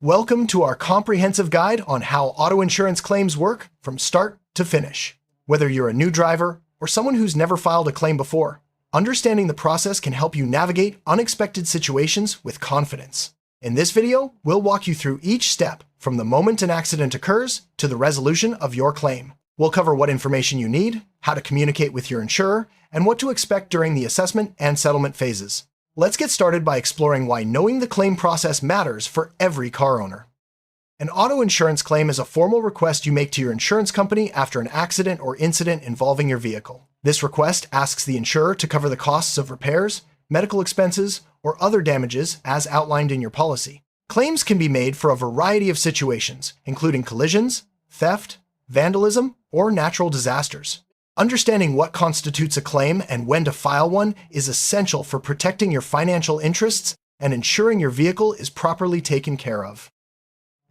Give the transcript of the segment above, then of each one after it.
Welcome to our comprehensive guide on how auto insurance claims work from start to finish. Whether you're a new driver or someone who's never filed a claim before, understanding the process can help you navigate unexpected situations with confidence. In this video, we'll walk you through each step from the moment an accident occurs to the resolution of your claim. We'll cover what information you need, how to communicate with your insurer, and what to expect during the assessment and settlement phases. Let's get started by exploring why knowing the claim process matters for every car owner. An auto insurance claim is a formal request you make to your insurance company after an accident or incident involving your vehicle. This request asks the insurer to cover the costs of repairs, medical expenses, or other damages as outlined in your policy. Claims can be made for a variety of situations, including collisions, theft, vandalism, or natural disasters. Understanding what constitutes a claim and when to file one is essential for protecting your financial interests and ensuring your vehicle is properly taken care of.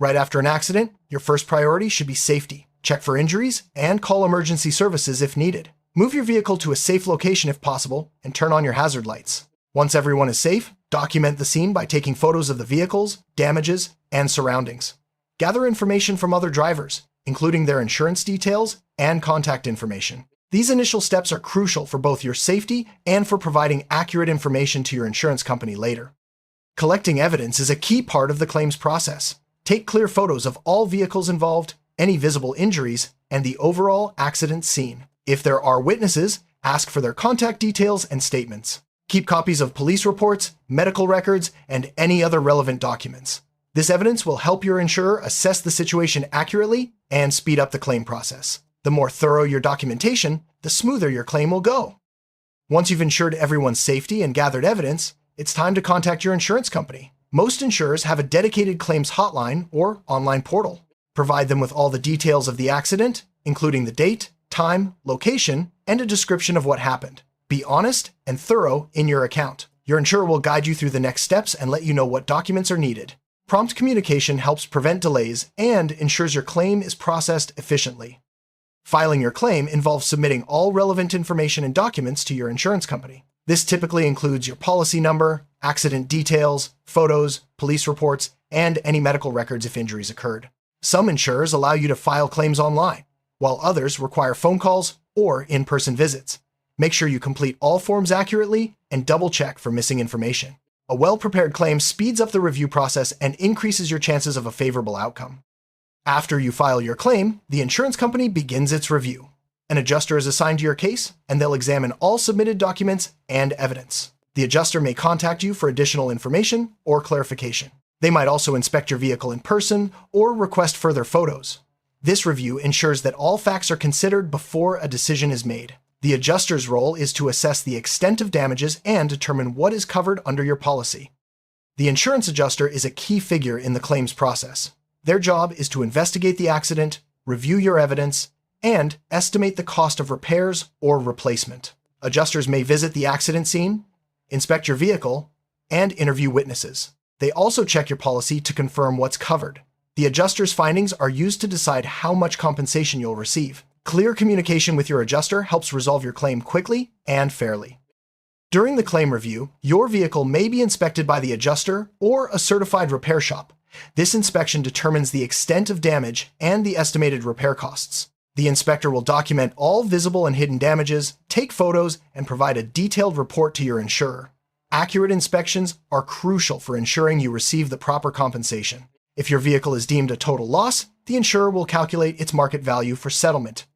Right after an accident, your first priority should be safety. Check for injuries and call emergency services if needed. Move your vehicle to a safe location if possible and turn on your hazard lights. Once everyone is safe, document the scene by taking photos of the vehicles, damages, and surroundings. Gather information from other drivers, including their insurance details and contact information. These initial steps are crucial for both your safety and for providing accurate information to your insurance company later. Collecting evidence is a key part of the claims process. Take clear photos of all vehicles involved, any visible injuries, and the overall accident scene. If there are witnesses, ask for their contact details and statements. Keep copies of police reports, medical records, and any other relevant documents. This evidence will help your insurer assess the situation accurately and speed up the claim process. The more thorough your documentation, the smoother your claim will go. Once you've ensured everyone's safety and gathered evidence, it's time to contact your insurance company. Most insurers have a dedicated claims hotline or online portal. Provide them with all the details of the accident, including the date, time, location, and a description of what happened. Be honest and thorough in your account. Your insurer will guide you through the next steps and let you know what documents are needed. Prompt communication helps prevent delays and ensures your claim is processed efficiently. Filing your claim involves submitting all relevant information and documents to your insurance company. This typically includes your policy number, accident details, photos, police reports, and any medical records if injuries occurred. Some insurers allow you to file claims online, while others require phone calls or in-person visits. Make sure you complete all forms accurately and double-check for missing information. A well-prepared claim speeds up the review process and increases your chances of a favorable outcome. After you file your claim, the insurance company begins its review. An adjuster is assigned to your case, and they'll examine all submitted documents and evidence. The adjuster may contact you for additional information or clarification. They might also inspect your vehicle in person or request further photos. This review ensures that all facts are considered before a decision is made. The adjuster's role is to assess the extent of damages and determine what is covered under your policy. The insurance adjuster is a key figure in the claims process. Their job is to investigate the accident, review your evidence, and estimate the cost of repairs or replacement. Adjusters may visit the accident scene, inspect your vehicle, and interview witnesses. They also check your policy to confirm what's covered. The adjuster's findings are used to decide how much compensation you'll receive. Clear communication with your adjuster helps resolve your claim quickly and fairly. During the claim review, your vehicle may be inspected by the adjuster or a certified repair shop. This inspection determines the extent of damage and the estimated repair costs. The inspector will document all visible and hidden damages, take photos, and provide a detailed report to your insurer. Accurate inspections are crucial for ensuring you receive the proper compensation. If your vehicle is deemed a total loss, the insurer will calculate its market value for settlement.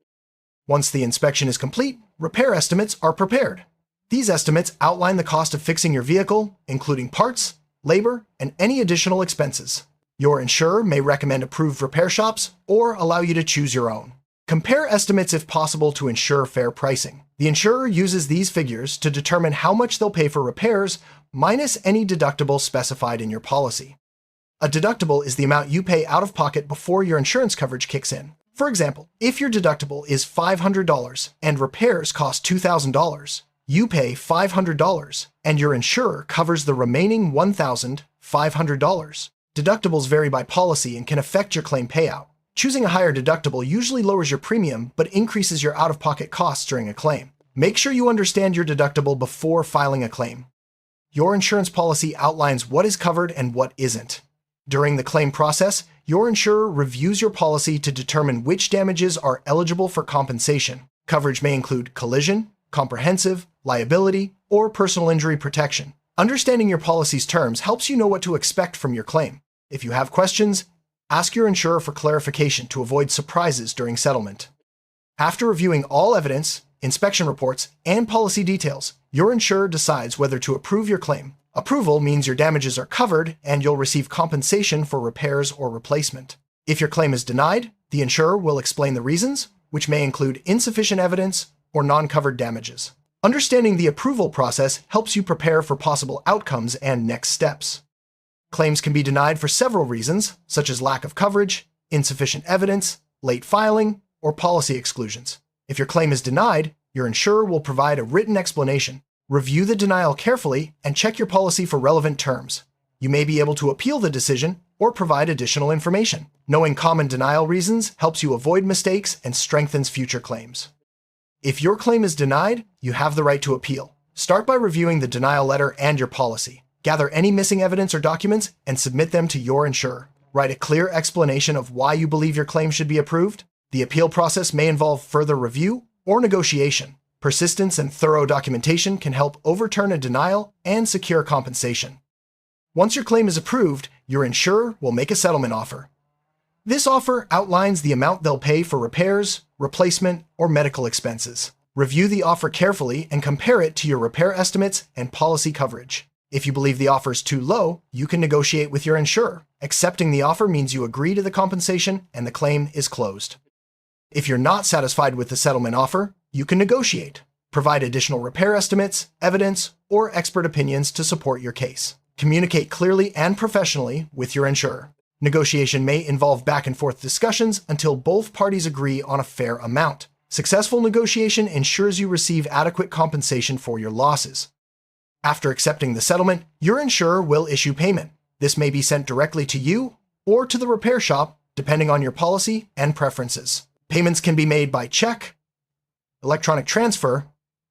Once the inspection is complete, repair estimates are prepared. These estimates outline the cost of fixing your vehicle, including parts, labor, and any additional expenses. Your insurer may recommend approved repair shops or allow you to choose your own. Compare estimates if possible to ensure fair pricing. The insurer uses these figures to determine how much they'll pay for repairs minus any deductible specified in your policy. A deductible is the amount you pay out of pocket before your insurance coverage kicks in. For example, if your deductible is $500 and repairs cost $2,000, you pay $500 and your insurer covers the remaining $1,500. Deductibles vary by policy and can affect your claim payout. Choosing a higher deductible usually lowers your premium but increases your out-of-pocket costs during a claim. Make sure you understand your deductible before filing a claim. Your insurance policy outlines what is covered and what isn't. During the claim process, your insurer reviews your policy to determine which damages are eligible for compensation. Coverage may include collision, comprehensive, liability, or personal injury protection. Understanding your policy's terms helps you know what to expect from your claim. If you have questions, ask your insurer for clarification to avoid surprises during settlement. After reviewing all evidence, inspection reports, and policy details, your insurer decides whether to approve your claim. Approval means your damages are covered and you'll receive compensation for repairs or replacement. If your claim is denied, the insurer will explain the reasons, which may include insufficient evidence or non-covered damages. Understanding the approval process helps you prepare for possible outcomes and next steps. Claims can be denied for several reasons, such as lack of coverage, insufficient evidence, late filing, or policy exclusions. If your claim is denied, your insurer will provide a written explanation. Review the denial carefully and check your policy for relevant terms. You may be able to appeal the decision or provide additional information. Knowing common denial reasons helps you avoid mistakes and strengthens future claims. If your claim is denied, you have the right to appeal. Start by reviewing the denial letter and your policy. Gather any missing evidence or documents and submit them to your insurer. Write a clear explanation of why you believe your claim should be approved. The appeal process may involve further review or negotiation. Persistence and thorough documentation can help overturn a denial and secure compensation. Once your claim is approved, your insurer will make a settlement offer. This offer outlines the amount they'll pay for repairs, replacement, or medical expenses. Review the offer carefully and compare it to your repair estimates and policy coverage. If you believe the offer is too low, you can negotiate with your insurer. Accepting the offer means you agree to the compensation and the claim is closed. If you're not satisfied with the settlement offer, you can negotiate. Provide additional repair estimates, evidence, or expert opinions to support your case. Communicate clearly and professionally with your insurer. Negotiation may involve back-and-forth discussions until both parties agree on a fair amount. Successful negotiation ensures you receive adequate compensation for your losses. After accepting the settlement, your insurer will issue payment. This may be sent directly to you or to the repair shop, depending on your policy and preferences. Payments can be made by check, electronic transfer,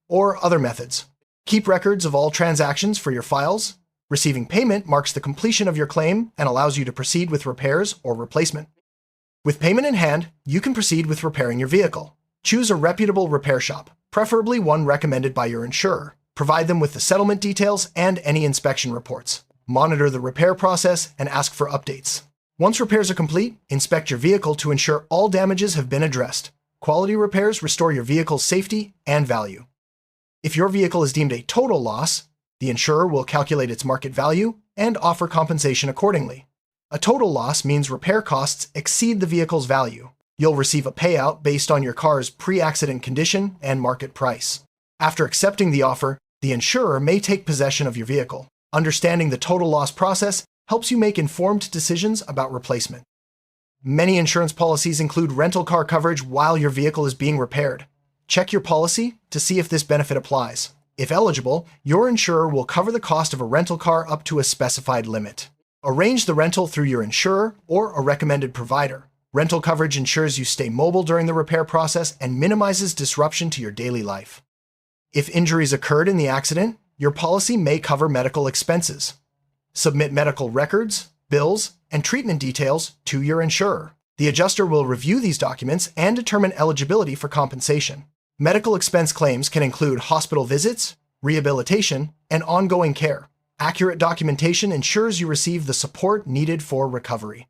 or other methods. Keep records of all transactions for your files. Receiving payment marks the completion of your claim and allows you to proceed with repairs or replacement. With payment in hand, you can proceed with repairing your vehicle. Choose a reputable repair shop, preferably one recommended by your insurer. Provide them with the settlement details and any inspection reports. Monitor the repair process and ask for updates. Once repairs are complete, inspect your vehicle to ensure all damages have been addressed. Quality repairs restore your vehicle's safety and value. If your vehicle is deemed a total loss, the insurer will calculate its market value and offer compensation accordingly. A total loss means repair costs exceed the vehicle's value. You'll receive a payout based on your car's pre-accident condition and market price. After accepting the offer, the insurer may take possession of your vehicle. Understanding the total loss process helps you make informed decisions about replacement. Many insurance policies include rental car coverage while your vehicle is being repaired. Check your policy to see if this benefit applies. If eligible, your insurer will cover the cost of a rental car up to a specified limit. Arrange the rental through your insurer or a recommended provider. Rental coverage ensures you stay mobile during the repair process and minimizes disruption to your daily life. If injuries occurred in the accident, your policy may cover medical expenses. Submit medical records, bills, and treatment details to your insurer. The adjuster will review these documents and determine eligibility for compensation. Medical expense claims can include hospital visits, rehabilitation, and ongoing care. Accurate documentation ensures you receive the support needed for recovery.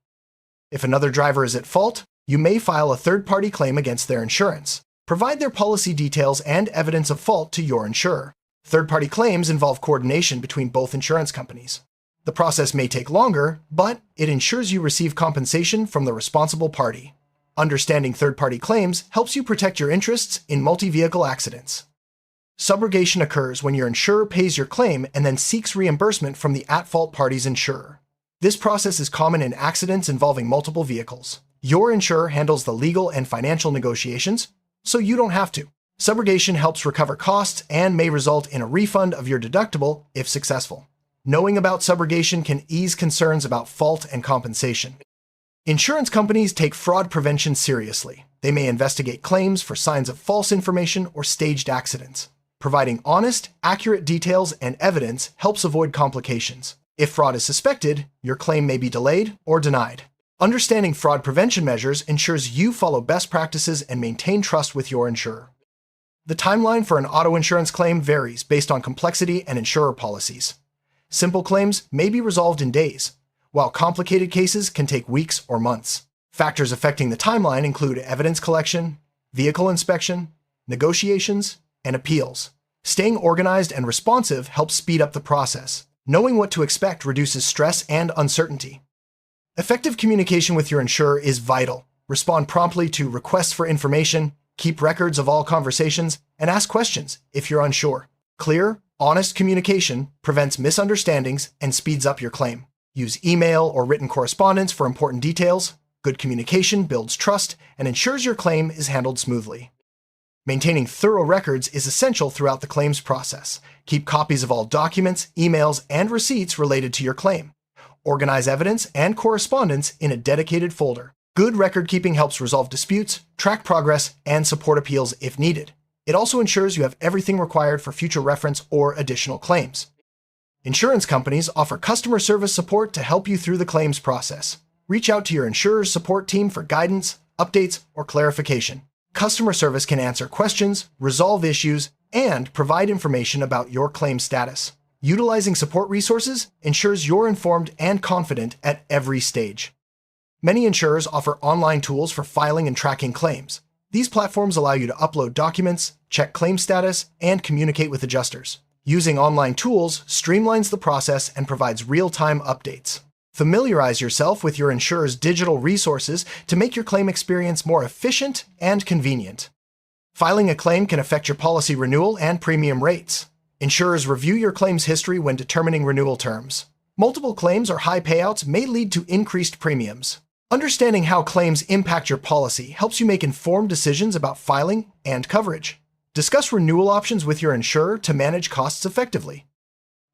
If another driver is at fault, you may file a third-party claim against their insurance. Provide their policy details and evidence of fault to your insurer. Third-party claims involve coordination between both insurance companies. The process may take longer, but it ensures you receive compensation from the responsible party. Understanding third-party claims helps you protect your interests in multi-vehicle accidents. Subrogation occurs when your insurer pays your claim and then seeks reimbursement from the at-fault party's insurer. This process is common in accidents involving multiple vehicles. Your insurer handles the legal and financial negotiations, so you don't have to. Subrogation helps recover costs and may result in a refund of your deductible if successful. Knowing about subrogation can ease concerns about fault and compensation. Insurance companies take fraud prevention seriously. They may investigate claims for signs of false information or staged accidents. Providing honest, accurate details and evidence helps avoid complications. If fraud is suspected, your claim may be delayed or denied. Understanding fraud prevention measures ensures you follow best practices and maintain trust with your insurer. The timeline for an auto insurance claim varies based on complexity and insurer policies. Simple claims may be resolved in days, while complicated cases can take weeks or months. Factors affecting the timeline include evidence collection, vehicle inspection, negotiations, and appeals. Staying organized and responsive helps speed up the process. Knowing what to expect reduces stress and uncertainty. Effective communication with your insurer is vital. Respond promptly to requests for information, keep records of all conversations, and ask questions if you're unsure. Clear, honest communication prevents misunderstandings and speeds up your claim. Use email or written correspondence for important details. Good communication builds trust and ensures your claim is handled smoothly. Maintaining thorough records is essential throughout the claims process. Keep copies of all documents, emails, and receipts related to your claim. Organize evidence and correspondence in a dedicated folder. Good record keeping helps resolve disputes, track progress, and support appeals if needed. It also ensures you have everything required for future reference or additional claims. Insurance companies offer customer service support to help you through the claims process. Reach out to your insurer's support team for guidance, updates, or clarification. Customer service can answer questions, resolve issues, and provide information about your claim status. Utilizing support resources ensures you're informed and confident at every stage. Many insurers offer online tools for filing and tracking claims. These platforms allow you to upload documents, check claim status, and communicate with adjusters. Using online tools streamlines the process and provides real-time updates. Familiarize yourself with your insurer's digital resources to make your claim experience more efficient and convenient. Filing a claim can affect your policy renewal and premium rates. Insurers review your claim's history when determining renewal terms. Multiple claims or high payouts may lead to increased premiums. Understanding how claims impact your policy helps you make informed decisions about filing and coverage. Discuss renewal options with your insurer to manage costs effectively.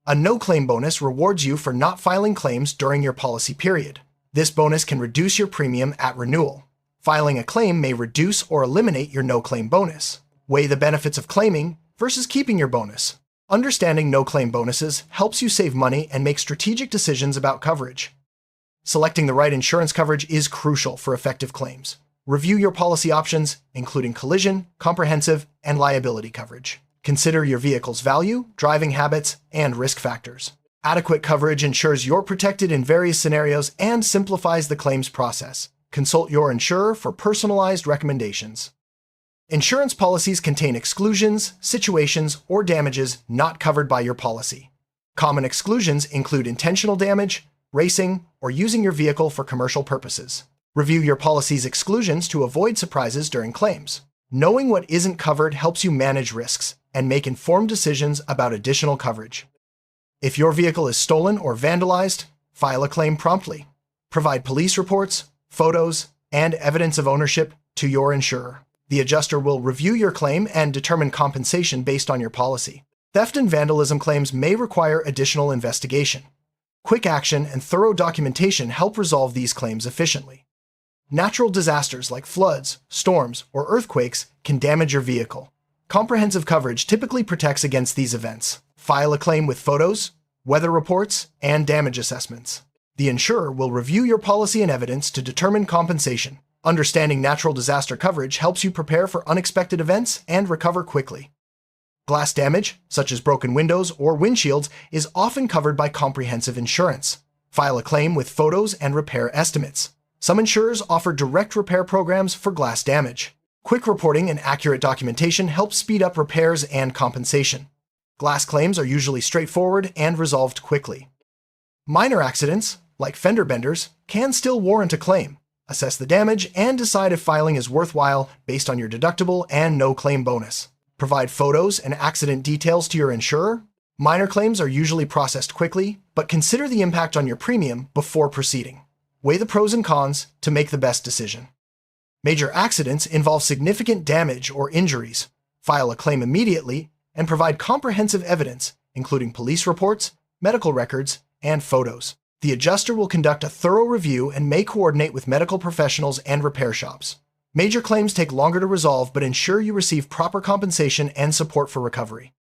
A no-claim bonus rewards you for not filing claims during your policy period. This bonus can reduce your premium at renewal. Filing a claim may reduce or eliminate your no-claim bonus. Weigh the benefits of claiming versus keeping your bonus. Understanding no-claim bonuses helps you save money and make strategic decisions about coverage. Selecting the right insurance coverage is crucial for effective claims. Review your policy options, including collision, comprehensive, and liability coverage. Consider your vehicle's value, driving habits, and risk factors. Adequate coverage ensures you're protected in various scenarios and simplifies the claims process. Consult your insurer for personalized recommendations. Insurance policies contain exclusions, situations, or damages not covered by your policy. Common exclusions include intentional damage, racing, or using your vehicle for commercial purposes. Review your policy's exclusions to avoid surprises during claims. Knowing what isn't covered helps you manage risks and make informed decisions about additional coverage. If your vehicle is stolen or vandalized, file a claim promptly. Provide police reports, photos, and evidence of ownership to your insurer. The adjuster will review your claim and determine compensation based on your policy. Theft and vandalism claims may require additional investigation. Quick action and thorough documentation help resolve these claims efficiently. Natural disasters like floods, storms, or earthquakes can damage your vehicle. Comprehensive coverage typically protects against these events. File a claim with photos, weather reports, and damage assessments. The insurer will review your policy and evidence to determine compensation. Understanding natural disaster coverage helps you prepare for unexpected events and recover quickly. Glass damage, such as broken windows or windshields, is often covered by comprehensive insurance. File a claim with photos and repair estimates. Some insurers offer direct repair programs for glass damage. Quick reporting and accurate documentation help speed up repairs and compensation. Glass claims are usually straightforward and resolved quickly. Minor accidents, like fender benders, can still warrant a claim. Assess the damage and decide if filing is worthwhile based on your deductible and no-claim bonus. Provide photos and accident details to your insurer. Minor claims are usually processed quickly, but consider the impact on your premium before proceeding. Weigh the pros and cons to make the best decision. Major accidents involve significant damage or injuries. File a claim immediately and provide comprehensive evidence, including police reports, medical records, and photos. The adjuster will conduct a thorough review and may coordinate with medical professionals and repair shops. Major claims take longer to resolve, but ensure you receive proper compensation and support for recovery.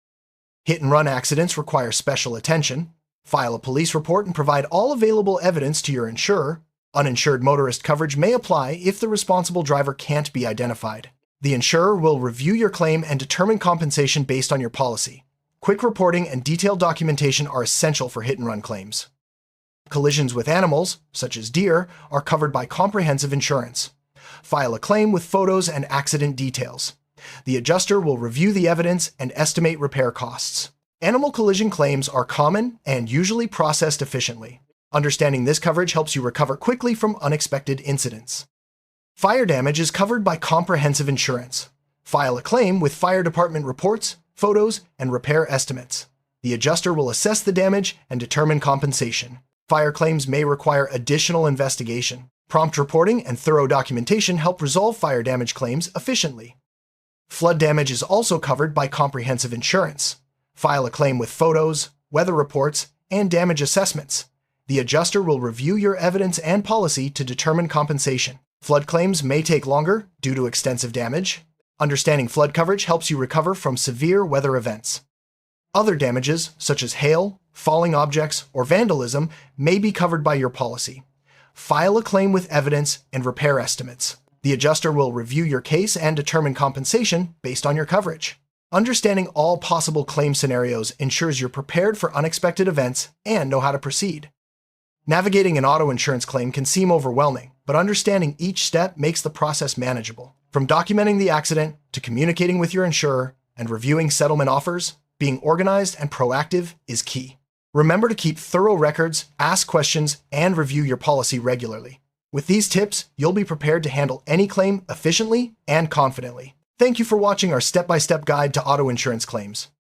Hit-and-run accidents require special attention. File a police report and provide all available evidence to your insurer. Uninsured motorist coverage may apply if the responsible driver can't be identified. The insurer will review your claim and determine compensation based on your policy. Quick reporting and detailed documentation are essential for hit-and-run claims. Collisions with animals, such as deer, are covered by comprehensive insurance. File a claim with photos and accident details. The adjuster will review the evidence and estimate repair costs. Animal collision claims are common and usually processed efficiently. Understanding this coverage helps you recover quickly from unexpected incidents. Fire damage is covered by comprehensive insurance. File a claim with fire department reports, photos, and repair estimates. The adjuster will assess the damage and determine compensation. Fire claims may require additional investigation. Prompt reporting and thorough documentation help resolve fire damage claims efficiently. Flood damage is also covered by comprehensive insurance. File a claim with photos, weather reports, and damage assessments. The adjuster will review your evidence and policy to determine compensation. Flood claims may take longer due to extensive damage. Understanding flood coverage helps you recover from severe weather events. Other damages, such as hail, falling objects, or vandalism, may be covered by your policy. File a claim with evidence and repair estimates. The adjuster will review your case and determine compensation based on your coverage. Understanding all possible claim scenarios ensures you're prepared for unexpected events and know how to proceed. Navigating an auto insurance claim can seem overwhelming, but understanding each step makes the process manageable. From documenting the accident to communicating with your insurer and reviewing settlement offers, being organized and proactive is key. Remember to keep thorough records, ask questions, and review your policy regularly. With these tips, you'll be prepared to handle any claim efficiently and confidently. Thank you for watching our step-by-step guide to auto insurance claims.